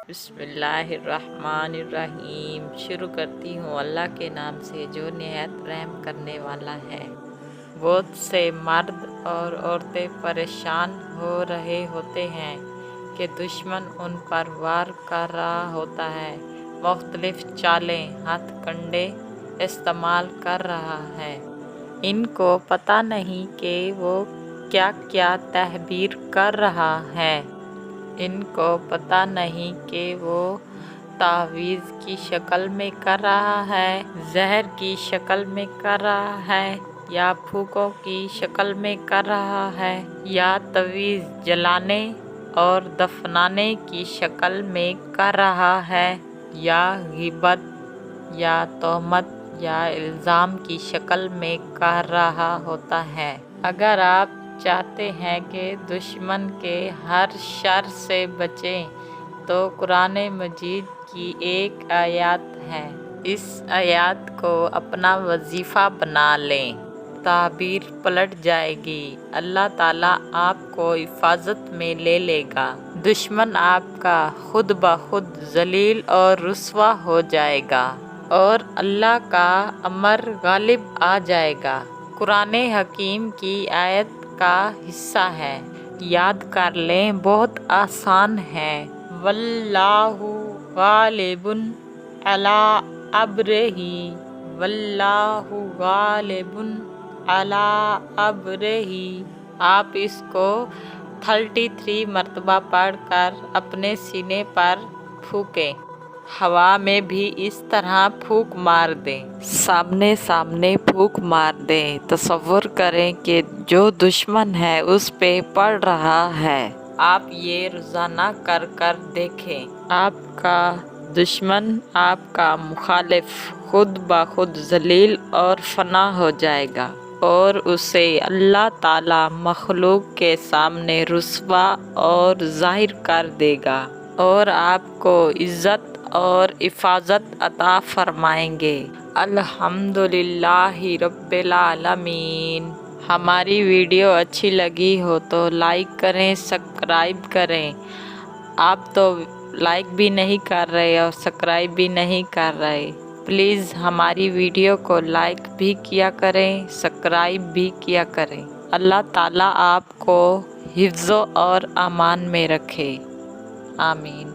بسم اللہ الرحمن الرحیم۔ شروع کرتی ہوں اللہ کے نام سے جو نہایت رحم کرنے والا ہے۔ بہت سے مرد اور عورتیں پریشان ہو رہے ہوتے ہیں کہ دشمن ان پر وار کر رہا ہوتا ہے، مختلف چالیں، ہتھ کنڈے استعمال کر رہا ہے۔ ان کو پتہ نہیں کہ وہ کیا کیا تدبیر کر رہا ہے۔ ان کو پتہ نہیں کہ وہ تعویذ کی شکل میں کر رہا ہے، زہر کی شکل میں کر رہا ہے، یا پھوکوں کی شکل میں کر رہا ہے، یا تعویذ جلانے اور دفنانے کی شکل میں کر رہا ہے، یا غیبت یا تہمت یا الزام کی شکل میں کر رہا ہوتا ہے۔ اگر آپ چاہتے ہیں کہ دشمن کے ہر شر سے بچیں تو قرآن مجید کی ایک آیت ہے، اس آیت کو اپنا وظیفہ بنا لیں، تدبیر پلٹ جائے گی، اللہ تعالیٰ آپ کو حفاظت میں لے لے گا، دشمن آپ کا خود بخود ذلیل اور رسوا ہو جائے گا اور اللہ کا امر غالب آ جائے گا۔ قرآن حکیم کی آیت کا حصہ ہے، یاد کر لیں، بہت آسان ہے۔ واللہ غالب علی امرہ، واللہ غالب علی امرہ۔ آپ اس کو 33 مرتبہ پڑھ کر اپنے سینے پر پھونکیں، ہوا میں بھی اس طرح پھونک مار دیں، سامنے پھونک مار دیں۔ تصور کریں کہ جو دشمن ہے اس پہ پڑ رہا ہے۔ آپ یہ روزانہ کر کر دیکھیں، آپ کا دشمن، آپ کا مخالف خود بخود ذلیل اور فنا ہو جائے گا اور اسے اللہ تعالیٰ مخلوق کے سامنے رسوا اور ظاہر کر دے گا اور آپ کو عزت اور حفاظت عطا فرمائیں گے۔ الحمدللہ رب العالمین۔ ہماری ویڈیو اچھی لگی ہو تو لائک کریں، سبسکرائب کریں۔ آپ تو لائک بھی نہیں کر رہے اور سبسکرائب بھی نہیں کر رہے، پلیز ہماری ویڈیو کو لائک بھی کیا کریں، سبسکرائب بھی کیا کریں۔ اللہ تعالیٰ آپ کو حفظ اور امان میں رکھے، آمین۔